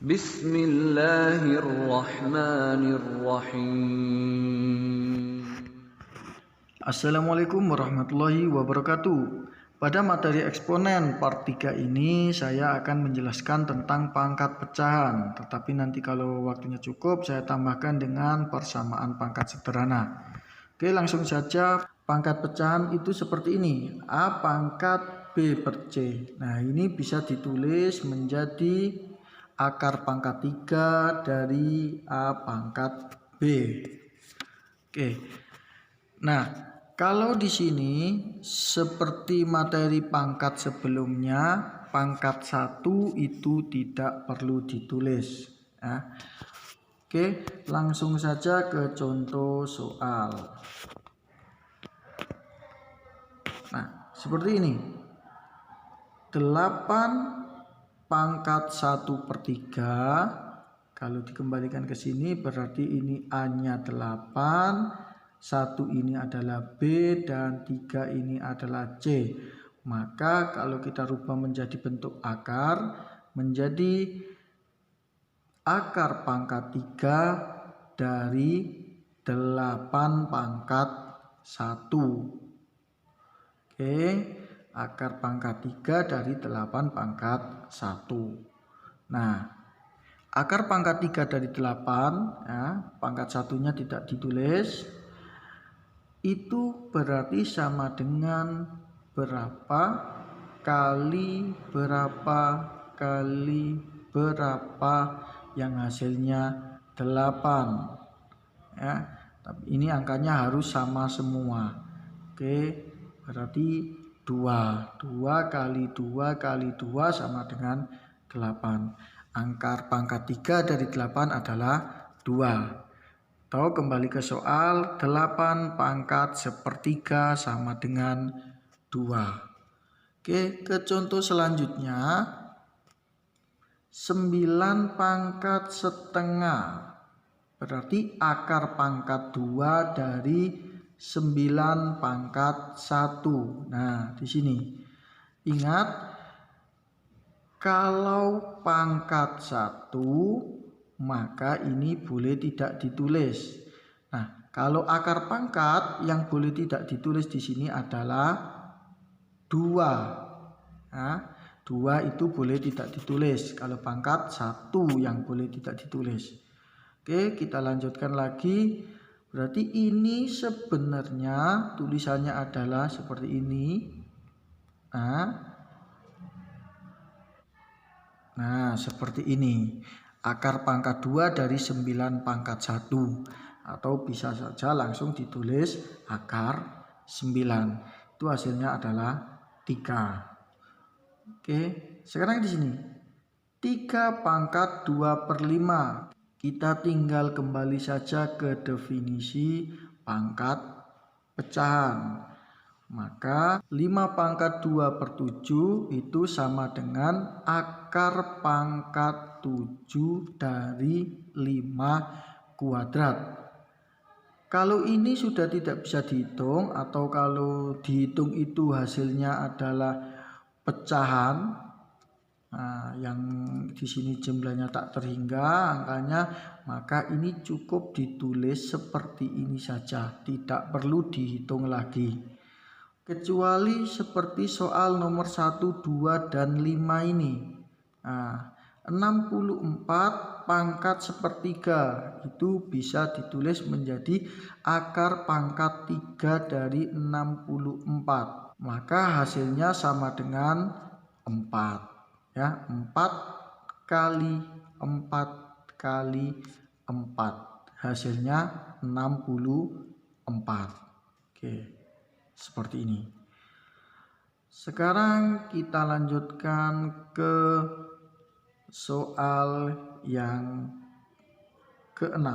Bismillahirrahmanirrahim. Assalamualaikum warahmatullahi wabarakatuh. Pada materi eksponen part 3 ini saya akan menjelaskan tentang pangkat pecahan. Tetapi nanti kalau waktunya cukup saya tambahkan dengan persamaan pangkat sederhana. Oke, langsung saja. Pangkat pecahan itu seperti ini. A pangkat B per C. Nah, ini bisa ditulis menjadi akar pangkat 3 dari A pangkat B. Oke. Nah, kalau di sini seperti materi pangkat sebelumnya, pangkat 1 itu tidak perlu ditulis. Ya. Oke, langsung saja ke contoh soal. Nah, seperti ini. 8 pangkat 1/3. Kalau dikembalikan ke sini berarti ini A-nya 8, 1 ini adalah B, dan 3 ini adalah C. Maka kalau kita rubah menjadi bentuk akar, menjadi akar pangkat 3 dari 8 pangkat 1. Oke, akar pangkat 3 dari 8 pangkat 1. Nah, akar pangkat 3 dari 8, ya, pangkat satunya tidak ditulis, itu berarti sama dengan berapa kali berapa kali berapa yang hasilnya 8. Ya, tapi ini angkanya harus sama semua. Oke, berarti 2 kali 2 kali 2 sama dengan 8. Akar pangkat 3 dari 8 adalah 2. Atau kembali ke soal, 8 pangkat 1/3 sama dengan 2. Oke, ke contoh selanjutnya. 9 pangkat setengah. Berarti akar pangkat 2 dari 9 pangkat 1. Nah, di sini. Ingat, kalau pangkat 1, maka ini boleh tidak ditulis. Nah, kalau akar pangkat yang boleh tidak ditulis di sini adalah 2. Nah, 2 itu boleh tidak ditulis. Kalau pangkat 1 yang boleh tidak ditulis. Oke, kita lanjutkan lagi. Berarti ini sebenarnya tulisannya adalah seperti ini. Nah, seperti ini. Akar pangkat 2 dari 9 pangkat 1. Atau bisa saja langsung ditulis akar 9. Itu hasilnya adalah 3. Oke, sekarang di sini. 3 pangkat 2/5. Kita tinggal kembali saja ke definisi pangkat pecahan. Maka 5 pangkat 2/7 itu sama dengan akar pangkat 7 dari 5 kuadrat. Kalau ini sudah tidak bisa dihitung, atau kalau dihitung itu hasilnya adalah pecahan, yang di sini jumlahnya tak terhingga angkanya, maka ini cukup ditulis seperti ini saja, tidak perlu dihitung lagi. Kecuali seperti soal nomor 1, 2, dan 5 ini. 64 pangkat 1/3 itu bisa ditulis menjadi akar pangkat 3 dari 64. Maka hasilnya sama dengan 4. Ya, 4 kali 4 kali 4 hasilnya 64. Oke, seperti ini. Sekarang kita lanjutkan ke soal yang ke-6.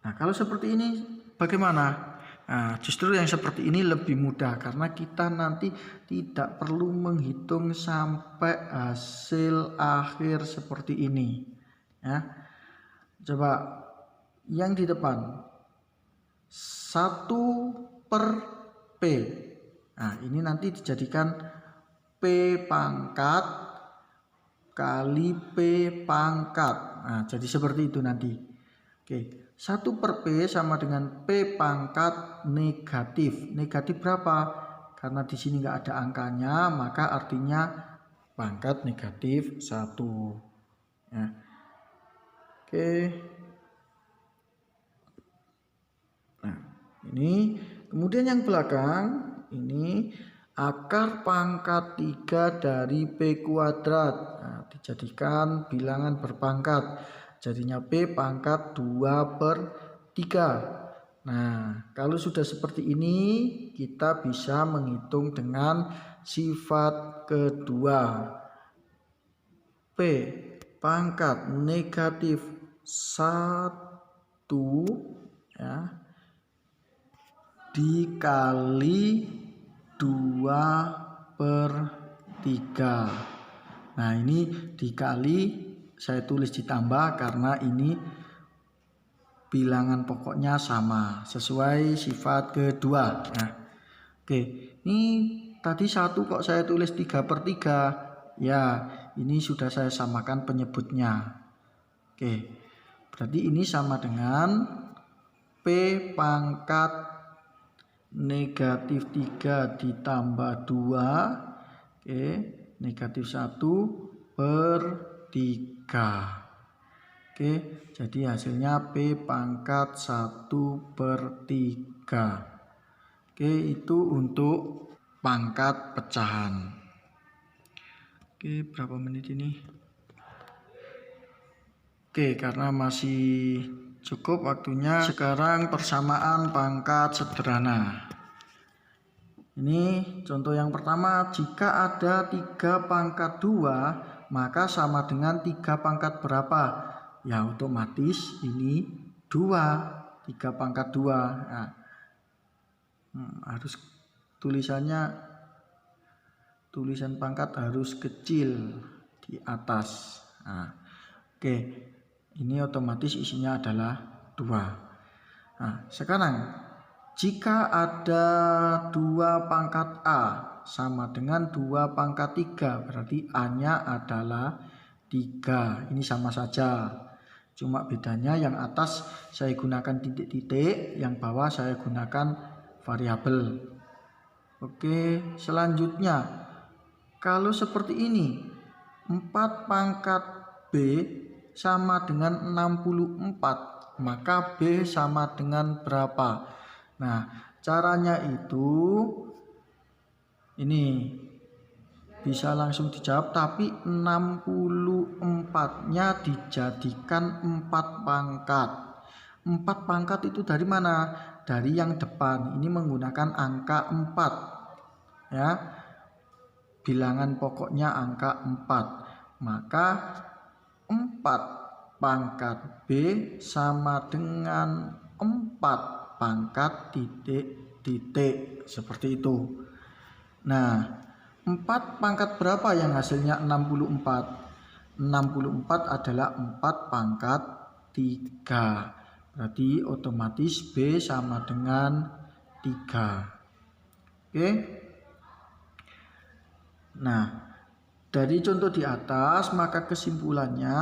Nah, kalau seperti ini bagaimana? Nah, justru yang seperti ini lebih mudah karena kita nanti tidak perlu menghitung sampai hasil akhir seperti ini. Ya, coba yang di depan 1/P. Nah, ini nanti dijadikan P pangkat kali P pangkat. Nah, jadi seperti itu nanti. Oke, 1 per P sama dengan P pangkat negatif. Negatif berapa? Karena di sini nggak ada angkanya, maka artinya pangkat negatif 1. Ya. Oke. Nah, ini kemudian yang belakang ini akar pangkat 3 dari P kuadrat. Nah, dijadikan bilangan berpangkat. Jadinya P pangkat 2 per 3. Nah, kalau sudah seperti ini kita bisa menghitung dengan sifat kedua. P pangkat negatif 1 ya, dikali 2 per 3. Nah, ini dikali, saya tulis ditambah karena ini bilangan pokoknya sama sesuai sifat kedua. Nah, oke, ini tadi 1 kok saya tulis 3 per 3. Ya, ini sudah saya samakan penyebutnya. Oke, berarti ini sama dengan P pangkat negatif 3 ditambah 2. Oke, negatif 1 per 3. Oke, jadi hasilnya P pangkat 1 per 3. Oke, itu untuk pangkat pecahan. Oke, berapa menit ini? Oke, karena masih cukup waktunya, sekarang persamaan pangkat sederhana. Ini contoh yang pertama, jika ada 3 pangkat 2, maka sama dengan 3 pangkat berapa? Ya, otomatis ini 2, 3 pangkat 2. Nah, harus tulisan pangkat harus kecil di atas. Nah, oke, ini otomatis isinya adalah 2. Nah, sekarang jika ada 2 pangkat A sama dengan 2 pangkat 3, berarti A-nya adalah 3. Ini sama saja. Cuma bedanya yang atas saya gunakan titik-titik, yang bawah saya gunakan variabel. Oke, selanjutnya kalau seperti ini, 4 pangkat B sama dengan 64, maka B sama dengan berapa? Nah, caranya itu ini bisa langsung dijawab, tapi 64-nya dijadikan 4 pangkat. 4 pangkat itu dari mana? Dari yang depan. Ini menggunakan angka 4. Ya. Bilangan pokoknya angka 4. Maka 4 pangkat B sama dengan 4 pangkat titik-titik, seperti itu. Nah, 4 pangkat berapa yang hasilnya 64? 64 adalah 4 pangkat 3. Berarti otomatis B sama dengan 3. Oke. Nah, dari contoh di atas, maka kesimpulannya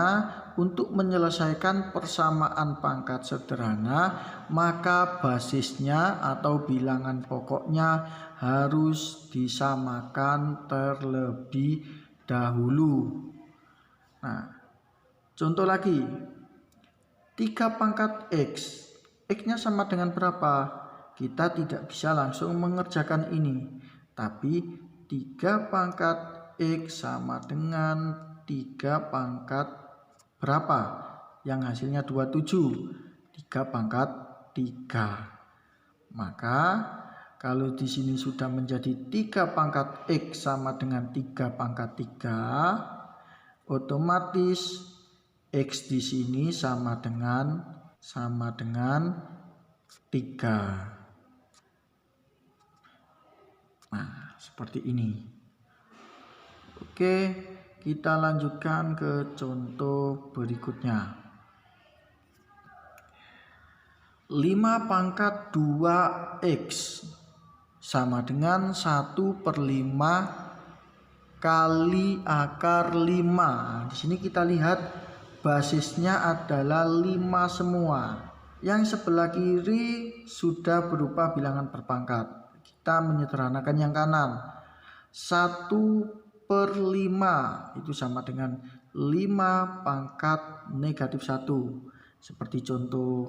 untuk menyelesaikan persamaan pangkat sederhana, maka basisnya atau bilangan pokoknya harus disamakan terlebih dahulu. Nah, contoh lagi, 3 pangkat X, X-nya sama dengan berapa? Kita tidak bisa langsung mengerjakan ini, tapi 3 pangkat X sama dengan 3 pangkat berapa? Yang hasilnya 27. 3 pangkat 3. Maka kalau di sini sudah menjadi 3 pangkat X sama dengan 3 pangkat 3, otomatis X di sini sama dengan 3. Nah, seperti ini. Oke, kita lanjutkan ke contoh berikutnya. 5 pangkat 2X sama dengan 1/5 kali akar 5. Di sini kita lihat basisnya adalah 5 semua. Yang sebelah kiri sudah berupa bilangan berpangkat. Kita menyederhanakan yang kanan. 1/5 itu sama dengan 5 pangkat negatif 1. Seperti contoh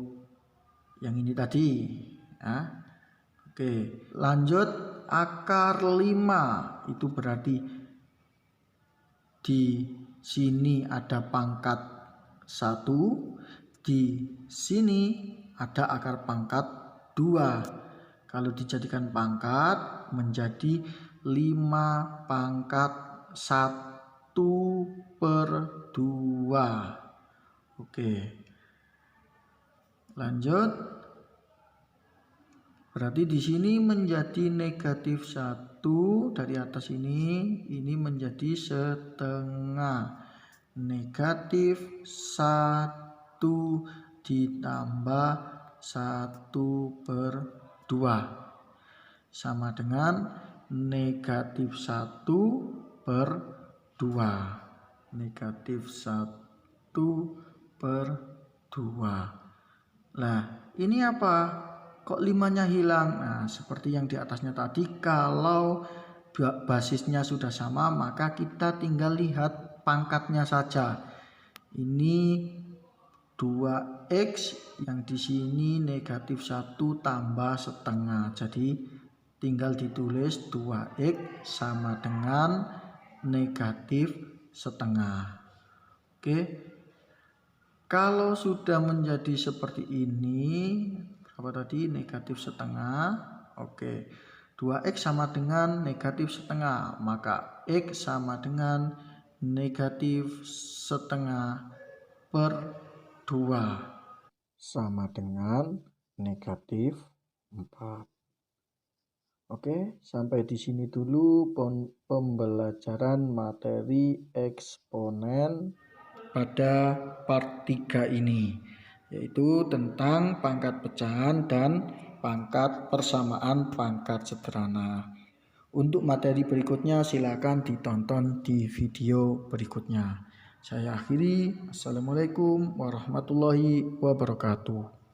yang ini tadi. Ya. Oke, lanjut akar 5 itu berarti di sini ada pangkat 1, di sini ada akar pangkat 2. Kalau dijadikan pangkat menjadi 5 pangkat 1/2. Oke. Lanjut. Berarti di sini menjadi negatif 1 dari atas ini menjadi setengah. Negatif 1 ditambah 1/2 sama dengan negatif 1/2. Negatif 1/2. Nah, ini apa? Kok 5-nya hilang? Nah, seperti yang di atasnya tadi, kalau basisnya sudah sama maka kita tinggal lihat pangkatnya saja. Ini 2x, yang di sini negatif 1 tambah setengah. Jadi tinggal ditulis 2x sama dengan negatif setengah. Oke. Kalau sudah menjadi seperti ini, apa tadi? Negatif setengah. Oke. 2x sama dengan negatif setengah, maka x sama dengan negatif setengah per 2 sama dengan negatif 4. Oke, sampai di sini dulu pembelajaran materi eksponen pada part 3 ini, yaitu tentang pangkat pecahan dan pangkat persamaan pangkat sederhana. Untuk materi berikutnya silakan ditonton di video berikutnya. Saya akhiri. Assalamualaikum warahmatullahi wabarakatuh.